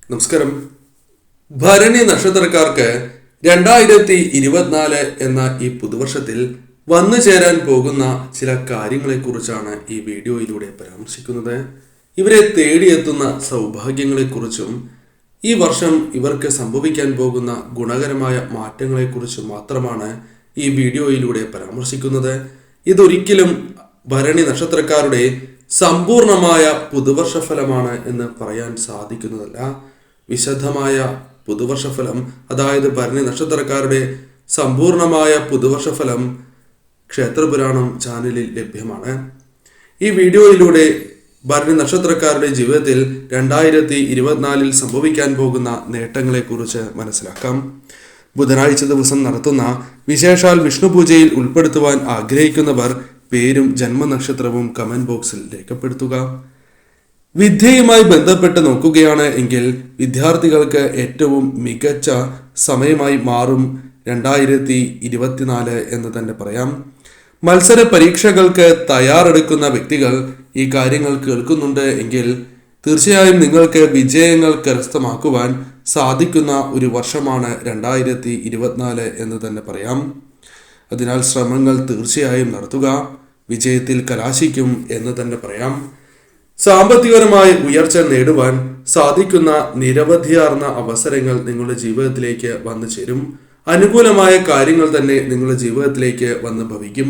നമസ്കാരം. ഭരണി നക്ഷത്രക്കാർക്ക് 2024 എന്ന ഈ പുതുവർഷത്തിൽ വന്നു ചേരാൻ പോകുന്ന ചില കാര്യങ്ങളെക്കുറിച്ചാണ് ഈ വീഡിയോയിലൂടെ പരാമർശിക്കുന്നത്. ഇവരെ തേടിയെത്തുന്ന സൗഭാഗ്യങ്ങളെക്കുറിച്ചും ഈ വർഷം ഇവർക്ക് സംഭവിക്കാൻ പോകുന്ന ഗുണകരമായ മാറ്റങ്ങളെക്കുറിച്ചും മാത്രമാണ് ഈ വീഡിയോയിലൂടെ പരാമർശിക്കുന്നത്. ഇതൊരിക്കലും ഭരണി നക്ഷത്രക്കാരുടെ സമ്പൂർണമായ പുതുവർഷ ഫലമാണ് എന്ന് പറയാൻ സാധിക്കുന്നതല്ല. വിശദമായ പുതുവർഷഫലം, അതായത് ഭരണി നക്ഷത്രക്കാരുടെ സമ്പൂർണമായ പുതുവർഷഫലം ക്ഷേത്രപുരാണം ചാനലിൽ ലഭ്യമാണ്. ഈ വീഡിയോയിലൂടെ ഭരണി നക്ഷത്രക്കാരുടെ ജീവിതത്തിൽ 2024 സംഭവിക്കാൻ പോകുന്ന നേട്ടങ്ങളെക്കുറിച്ച് മനസ്സിലാക്കാം. ബുധനാഴ്ച ദിവസം നടത്തുന്ന വിശേഷാൽ വിഷ്ണു പൂജയിൽ ഉൾപ്പെടുത്തുവാൻ ആഗ്രഹിക്കുന്നവർ പേരും ജന്മനക്ഷത്രവും കമന്റ് ബോക്സിൽ രേഖപ്പെടുത്തുക. വിദ്യയുമായി ബന്ധപ്പെട്ട് നോക്കുകയാണ് എങ്കിൽ വിദ്യാർത്ഥികൾക്ക് ഏറ്റവും മികച്ച സമയമായി മാറും 2024 എന്ന് തന്നെ പറയാം. മത്സര പരീക്ഷകൾക്ക് തയ്യാറെടുക്കുന്ന വ്യക്തികൾ ഈ കാര്യങ്ങൾ കേൾക്കുന്നുണ്ട് എങ്കിൽ തീർച്ചയായും നിങ്ങൾക്ക് വിജയങ്ങൾ കരസ്ഥമാക്കുവാൻ സാധിക്കുന്ന ഒരു വർഷമാണ് 2024 എന്ന് തന്നെ പറയാം. അതിനാൽ ശ്രമങ്ങൾ തീർച്ചയായും നടത്തുക, വിജയത്തിൽ കലാശിക്കും എന്ന് തന്നെ പറയാം. സാമ്പത്തികപരമായ ഉയർച്ച നേടുവാൻ സാധിക്കുന്ന നിരവധിയാർന്ന അവസരങ്ങൾ നിങ്ങളുടെ ജീവിതത്തിലേക്ക് വന്നു ചേരും. അനുകൂലമായ കാര്യങ്ങൾ തന്നെ നിങ്ങളുടെ ജീവിതത്തിലേക്ക് വന്ന് ഭവിക്കും.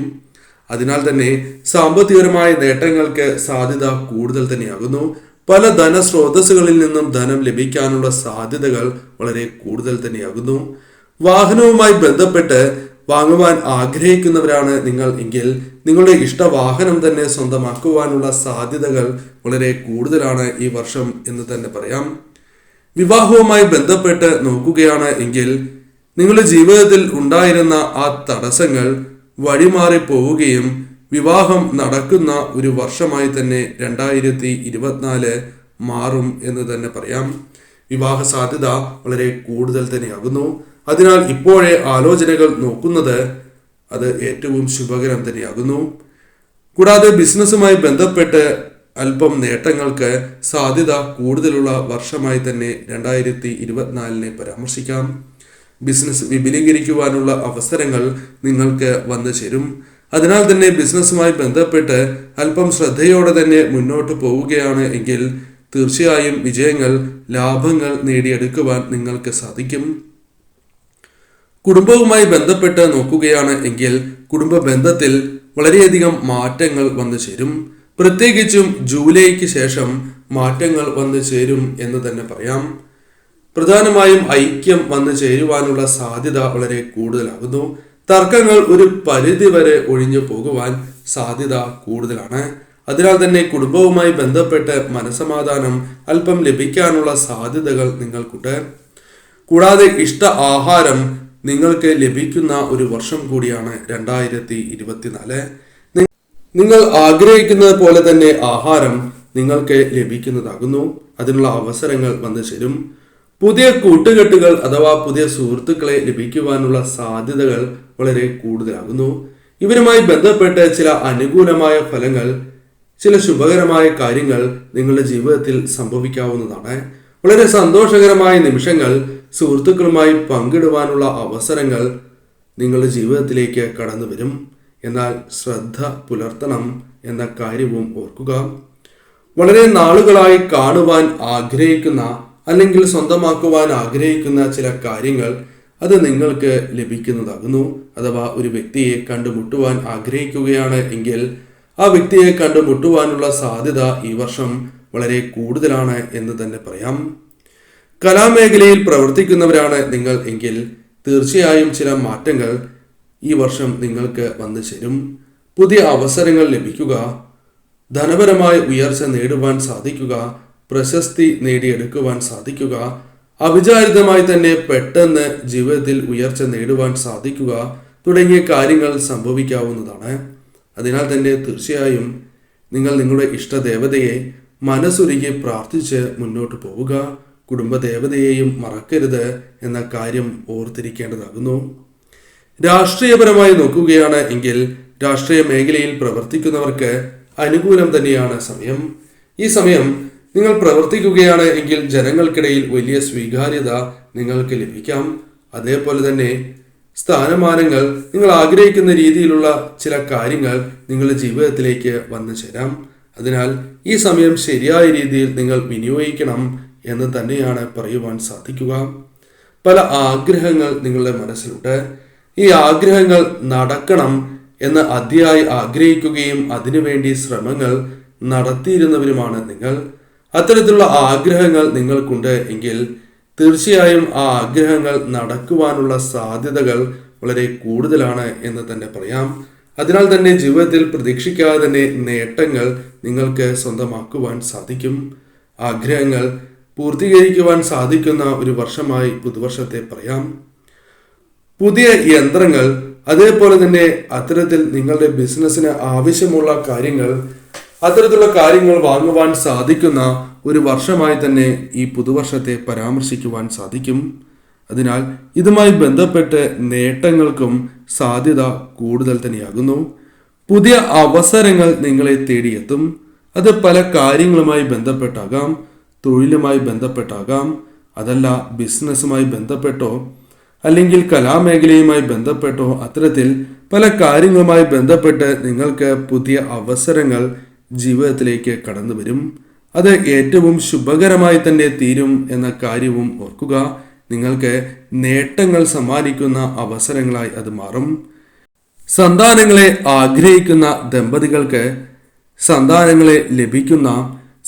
അതിനാൽ തന്നെ സാമ്പത്തികപരമായ നേട്ടങ്ങൾക്ക് സാധ്യത കൂടുതൽ തന്നെയാകുന്നു. പല ധനസ്രോതസ്സുകളിൽ നിന്നും ധനം ലഭിക്കാനുള്ള സാധ്യതകൾ വളരെ കൂടുതൽ തന്നെയാകുന്നു. വാഹനവുമായി ബന്ധപ്പെട്ട് വാങ്ങുവാൻ ആഗ്രഹിക്കുന്നവരാണ് നിങ്ങൾ എങ്കിൽ നിങ്ങളുടെ ഇഷ്ടവാഹനം തന്നെ സ്വന്തമാക്കുവാനുള്ള സാധ്യതകൾ വളരെ കൂടുതലാണ് ഈ വർഷം എന്ന് തന്നെ പറയാം. വിവാഹവുമായി ബന്ധപ്പെട്ട് നോക്കുകയാണ് എങ്കിൽ നിങ്ങളുടെ ജീവിതത്തിൽ ഉണ്ടായിരുന്ന ആ തടസ്സങ്ങൾ വഴിമാറി പോവുകയും വിവാഹം നടക്കുന്ന ഒരു വർഷമായി തന്നെ 2024 മാറും എന്ന് തന്നെ പറയാം. വിവാഹ സാധ്യത വളരെ കൂടുതൽ തന്നെയാകുന്നു. അതിനാൽ ഇപ്പോഴേ ആലോചനകൾ നോക്കുന്നത് അത് ഏറ്റവും ശുഭകരം തന്നെയാകുന്നു. കൂടാതെ ബിസിനസ്സുമായി ബന്ധപ്പെട്ട് അല്പം നേട്ടങ്ങൾക്ക് സാധ്യത കൂടുതലുള്ള വർഷമായി തന്നെ 2024 പരാമർശിക്കാം. ബിസിനസ് വിപുലീകരിക്കുവാനുള്ള അവസരങ്ങൾ നിങ്ങൾക്ക് വന്നു ചേരും. അതിനാൽ തന്നെ ബിസിനസ്സുമായി ബന്ധപ്പെട്ട് അല്പം ശ്രദ്ധയോടെ തന്നെ മുന്നോട്ട് പോവുകയാണ് എങ്കിൽ തീർച്ചയായും വിജയങ്ങൾ, ലാഭങ്ങൾ നേടിയെടുക്കുവാൻ നിങ്ങൾക്ക് സാധിക്കും. കുടുംബവുമായി ബന്ധപ്പെട്ട് നോക്കുകയാണ് എങ്കിൽ കുടുംബ ബന്ധത്തിൽ വളരെയധികം മാറ്റങ്ങൾ വന്നു ചേരും. പ്രത്യേകിച്ചും ജൂലൈക്ക് ശേഷം മാറ്റങ്ങൾ വന്നു ചേരും എന്ന് തന്നെ പറയാം. പ്രധാനമായും ഐക്യം വന്നു ചേരുവാനുള്ള സാധ്യത വളരെ കൂടുതലാകുന്നു. തർക്കങ്ങൾ ഒരു പരിധി വരെ ഒഴിഞ്ഞു പോകുവാൻ സാധ്യത കൂടുതലാണ്. അതിനാൽ തന്നെ കുടുംബവുമായി ബന്ധപ്പെട്ട് മനസമാധാനം അല്പം ലഭിക്കാനുള്ള സാധ്യതകൾ നിങ്ങൾക്കുണ്ട്. കൂടാതെ ഇഷ്ട ആഹാരം നിങ്ങൾക്ക് ലഭിക്കുന്ന ഒരു വർഷം കൂടിയാണ് 2024. നിങ്ങൾ ആഗ്രഹിക്കുന്നത് പോലെ തന്നെ ആഹാരം നിങ്ങൾക്ക് ലഭിക്കുന്നതാകുന്നു. അതിനുള്ള അവസരങ്ങൾ വന്നു ചേരും. പുതിയ കൂട്ടുകെട്ടുകൾ അഥവാ പുതിയ സുഹൃത്തുക്കളെ ലഭിക്കുവാനുള്ള സാധ്യതകൾ വളരെ കൂടുതലാകുന്നു. ഇവരുമായി ബന്ധപ്പെട്ട് ചില അനുകൂലമായ ഫലങ്ങൾ, ചില ശുഭകരമായ കാര്യങ്ങൾ നിങ്ങളുടെ ജീവിതത്തിൽ സംഭവിക്കാവുന്നതാണ്. വളരെ സന്തോഷകരമായ നിമിഷങ്ങൾ സുഹൃത്തുക്കളുമായി പങ്കിടുവാനുള്ള അവസരങ്ങൾ നിങ്ങളുടെ ജീവിതത്തിലേക്ക് കടന്നു വരും. എന്നാൽ ശ്രദ്ധ പുലർത്തണം എന്ന കാര്യവും ഓർക്കുക. വളരെ നാളുകളായി കാണുവാൻ ആഗ്രഹിക്കുന്ന അല്ലെങ്കിൽ സ്വന്തമാക്കുവാൻ ആഗ്രഹിക്കുന്ന ചില കാര്യങ്ങൾ അത് നിങ്ങൾക്ക് ലഭിക്കുന്നതാകുന്നു. അഥവാ ഒരു വ്യക്തിയെ കണ്ടുമുട്ടുവാൻ ആഗ്രഹിക്കുകയാണ് എങ്കിൽ ആ വ്യക്തിയെ കണ്ടുമുട്ടുവാനുള്ള സാധ്യത ഈ വർഷം വളരെ കൂടുതലാണ് എന്ന് തന്നെ പറയാം. കലാമേഖലയിൽ പ്രവർത്തിക്കുന്നവരാണ് നിങ്ങൾ എങ്കിൽ തീർച്ചയായും ചില മാറ്റങ്ങൾ ഈ വർഷം നിങ്ങൾക്ക് വന്നു ചേരും. പുതിയ അവസരങ്ങൾ ലഭിക്കുക, ധനപരമായ ഉയർച്ച നേടുവാൻ സാധിക്കുക, പ്രശസ്തി നേടിയെടുക്കുവാൻ സാധിക്കുക, അവിചാരിതമായി തന്നെ പെട്ടെന്ന് ജീവിതത്തിൽ ഉയർച്ച നേടുവാൻ സാധിക്കുക തുടങ്ങിയ കാര്യങ്ങൾ സംഭവിക്കാവുന്നതാണ്. അതിനാൽ തന്നെ തീർച്ചയായും നിങ്ങൾ നിങ്ങളുടെ ഇഷ്ടദേവതയെ മനസ്സുരുകി പ്രാർത്ഥിച്ച് മുന്നോട്ട് പോവുക. കുടുംബദേവതയെയും മറക്കരുത് എന്ന കാര്യം ഓർത്തിരിക്കേണ്ടതാകുന്നു. രാഷ്ട്രീയപരമായി നോക്കുകയാണ് എങ്കിൽ രാഷ്ട്രീയ മേഖലയിൽ പ്രവർത്തിക്കുന്നവർക്ക് അനുകൂലം തന്നെയാണ് സമയം. ഈ സമയം നിങ്ങൾ പ്രവർത്തിക്കുകയാണ് എങ്കിൽ ജനങ്ങൾക്കിടയിൽ വലിയ സ്വീകാര്യത നിങ്ങൾക്ക് ലഭിക്കാം. അതേപോലെ തന്നെ സ്ഥാനമാനങ്ങൾ, നിങ്ങൾ ആഗ്രഹിക്കുന്ന രീതിയിലുള്ള ചില കാര്യങ്ങൾ നിങ്ങളുടെ ജീവിതത്തിലേക്ക് വന്നു ചേരാം. അതിനാൽ ഈ സമയം ശരിയായ രീതിയിൽ നിങ്ങൾ വിനിയോഗിക്കണം എന്ന് തന്നെയാണ് പറയുവാൻ സാധിക്കുക. പല ആഗ്രഹങ്ങൾ നിങ്ങളുടെ മനസ്സിലുണ്ട്. ഈ ആഗ്രഹങ്ങൾ നടക്കണം എന്ന് അതിയായി ആഗ്രഹിക്കുകയും അതിനുവേണ്ടി ശ്രമങ്ങൾ നടത്തിയിരുന്നവരുമാണ് നിങ്ങൾ. അത്തരത്തിലുള്ള ആഗ്രഹങ്ങൾ നിങ്ങൾക്കുണ്ട് എങ്കിൽ തീർച്ചയായും ആ ആഗ്രഹങ്ങൾ നടക്കുവാനുള്ള സാധ്യതകൾ വളരെ കൂടുതലാണ് എന്ന് തന്നെ പറയാം. അതിനാൽ തന്നെ ജീവിതത്തിൽ പ്രതീക്ഷിക്കാതെ തന്നെ നേട്ടങ്ങൾ നിങ്ങൾക്ക് സ്വന്തമാക്കുവാൻ സാധിക്കും. ആഗ്രഹങ്ങൾ പൂർത്തീകരിക്കുവാൻ സാധിക്കുന്ന ഒരു വർഷമായി പുതുവർഷത്തെ പറയാം. പുതിയ യന്ത്രങ്ങൾ, അതേപോലെ തന്നെ അത്തരത്തിൽ നിങ്ങളുടെ ബിസിനസ്സിന് ആവശ്യമുള്ള കാര്യങ്ങൾ, അത്തരത്തിലുള്ള കാര്യങ്ങൾ വാങ്ങുവാൻ സാധിക്കുന്ന ഒരു വർഷമായി തന്നെ ഈ പുതുവർഷത്തെ പരാമർശിക്കുവാൻ സാധിക്കും. അതിനാൽ ഇതുമായി ബന്ധപ്പെട്ട് നേട്ടങ്ങൾക്കും സാധ്യത കൂടുതൽ തന്നെയാകുന്നു. പുതിയ അവസരങ്ങൾ നിങ്ങളെ തേടിയെത്തും. അത് പല കാര്യങ്ങളുമായി ബന്ധപ്പെട്ടാകാം, തൊഴിലുമായി ബന്ധപ്പെട്ടാകാം, അതല്ല ബിസിനസ്സുമായി ബന്ധപ്പെട്ടോ അല്ലെങ്കിൽ കലാമേഖലയുമായി ബന്ധപ്പെട്ടോ അത്തരത്തിൽ പല കാര്യങ്ങളുമായി ബന്ധപ്പെട്ട് നിങ്ങൾക്ക് പുതിയ അവസരങ്ങൾ ജീവിതത്തിലേക്ക് കടന്നു വരും. അത് ഏറ്റവും ശുഭകരമായി തന്നെ തീരും എന്ന കാര്യവും ഓർക്കുക. നിങ്ങൾക്ക് നേട്ടങ്ങൾ സമ്മാനിക്കുന്ന അവസരങ്ങളായി അത് മാറും. സന്താനങ്ങളെ ആഗ്രഹിക്കുന്ന ദമ്പതികൾക്ക് സന്താനങ്ങളെ ലഭിക്കുന്ന,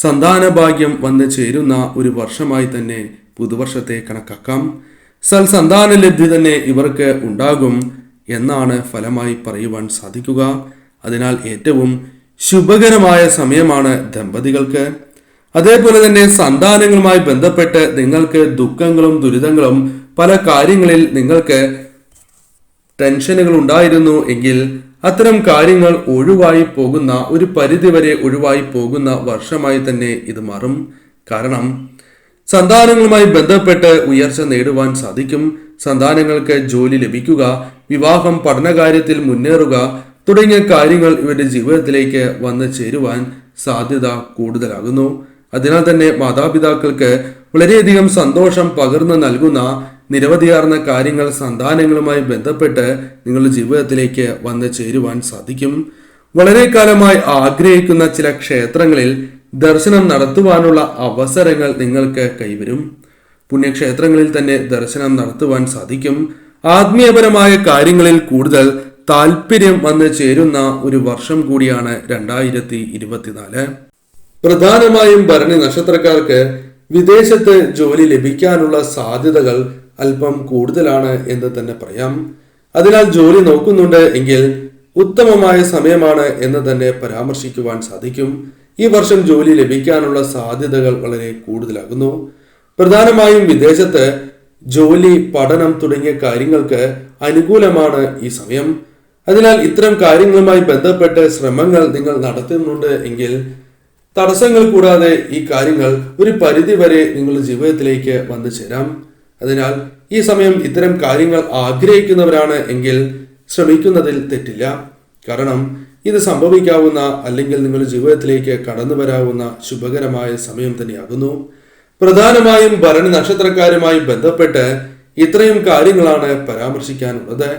സന്താനഭാഗ്യം വന്നു ചേരുന്ന ഒരു വർഷമായി തന്നെ പുതുവർഷത്തെ കണക്കാക്കാം. സൽസന്താന ലബ്ധി തന്നെ ഇവർക്ക് ഉണ്ടാകും എന്നാണ് ഫലമായി പറയുവാൻ സാധിക്കുക. അതിനാൽ ഏറ്റവും ശുഭകരമായ സമയമാണ് ദമ്പതികൾക്ക്. അതേപോലെ തന്നെ സന്താനങ്ങളുമായി ബന്ധപ്പെട്ട് നിങ്ങൾക്ക് ദുഃഖങ്ങളും ദുരിതങ്ങളും പല കാര്യങ്ങളിൽ നിങ്ങൾക്ക് ടെൻഷനുകൾ ഉണ്ടായിരുന്നു എങ്കിൽ അത്തരം കാര്യങ്ങൾ ഒഴിവായി പോകുന്ന, ഒരു പരിധിവരെ ഒഴിവായി പോകുന്ന വർഷമായി തന്നെ ഇത് മാറും. കാരണം സന്താനങ്ങളുമായി ബന്ധപ്പെട്ട് ഉയർച്ച നേടുവാൻ സാധിക്കും. സന്താനങ്ങൾക്ക് ജോലി ലഭിക്കുക, വിവാഹം, പഠനകാര്യത്തിൽ മുന്നേറുക തുടങ്ങിയ കാര്യങ്ങൾ ഇവരുടെ ജീവിതത്തിലേക്ക് വന്നു ചേരുവാൻ സാധ്യത കൂടുതലാകുന്നു. അതിനാൽ തന്നെ മാതാപിതാക്കൾക്ക് വളരെയധികം സന്തോഷം പകർന്നു നൽകുന്ന നിരവധിയാർന്ന കാര്യങ്ങൾ സന്താനങ്ങളുമായി ബന്ധപ്പെട്ട് നിങ്ങളുടെ ജീവിതത്തിലേക്ക് വന്നു ചേരുവാൻ സാധിക്കും. വളരെ കാലമായി ആഗ്രഹിക്കുന്ന ചില ക്ഷേത്രങ്ങളിൽ ദർശനം നടത്തുവാനുള്ള അവസരങ്ങൾ നിങ്ങൾക്ക് കൈവരും. പുണ്യക്ഷേത്രങ്ങളിൽ തന്നെ ദർശനം നടത്തുവാൻ സാധിക്കും. ആത്മീയപരമായ കാര്യങ്ങളിൽ കൂടുതൽ താല്പര്യം വന്നു ചേരുന്ന ഒരു വർഷം കൂടിയാണ് 2024. പ്രധാനമായും ഭരണി നക്ഷത്രക്കാർക്ക് വിദേശത്ത് ജോലി ലഭിക്കാനുള്ള സാധ്യതകൾ അല്പം കൂടുതലാണ് എന്ന് തന്നെ പറയാം. അതിനാൽ ജോലി നോക്കുന്നുണ്ട് എങ്കിൽ ഉത്തമമായ സമയമാണ് എന്ന് തന്നെ പരാമർശിക്കുവാൻ സാധിക്കും. ഈ വർഷം ജോലി ലഭിക്കാനുള്ള സാധ്യതകൾ വളരെ കൂടുതലാകുന്നു. പ്രധാനമായും വിദേശത്ത് ജോലി, പഠനം തുടങ്ങിയ കാര്യങ്ങൾക്ക് അനുകൂലമാണ് ഈ സമയം. അതിനാൽ ഇത്തരം കാര്യങ്ങളുമായി ബന്ധപ്പെട്ട് ശ്രമങ്ങൾ നിങ്ങൾ നടത്തുന്നുണ്ട് എങ്കിൽ തടസ്സങ്ങൾ കൂടാതെ ഈ കാര്യങ്ങൾ ഒരു പരിധി വരെ നിങ്ങളുടെ ജീവിതത്തിലേക്ക് വന്നു ചേരാം. അതിനാൽ ഈ സമയം ഇത്തരം കാര്യങ്ങൾ ആഗ്രഹിക്കുന്നവരാണ് എങ്കിൽ ശ്രമിക്കുന്നതിൽ തെറ്റില്ല. കാരണം ഇത് സംഭവിക്കാവുന്ന അല്ലെങ്കിൽ നിങ്ങളുടെ ജീവിതത്തിലേക്ക് കടന്നു വരാവുന്ന ശുഭകരമായ സമയം തന്നെയാകുന്നു. പ്രധാനമായും ഭരണി നക്ഷത്രക്കാരുമായി ബന്ധപ്പെട്ട് ഇത്രയും കാര്യങ്ങളാണ് പരാമർശിക്കാനുള്ളത്.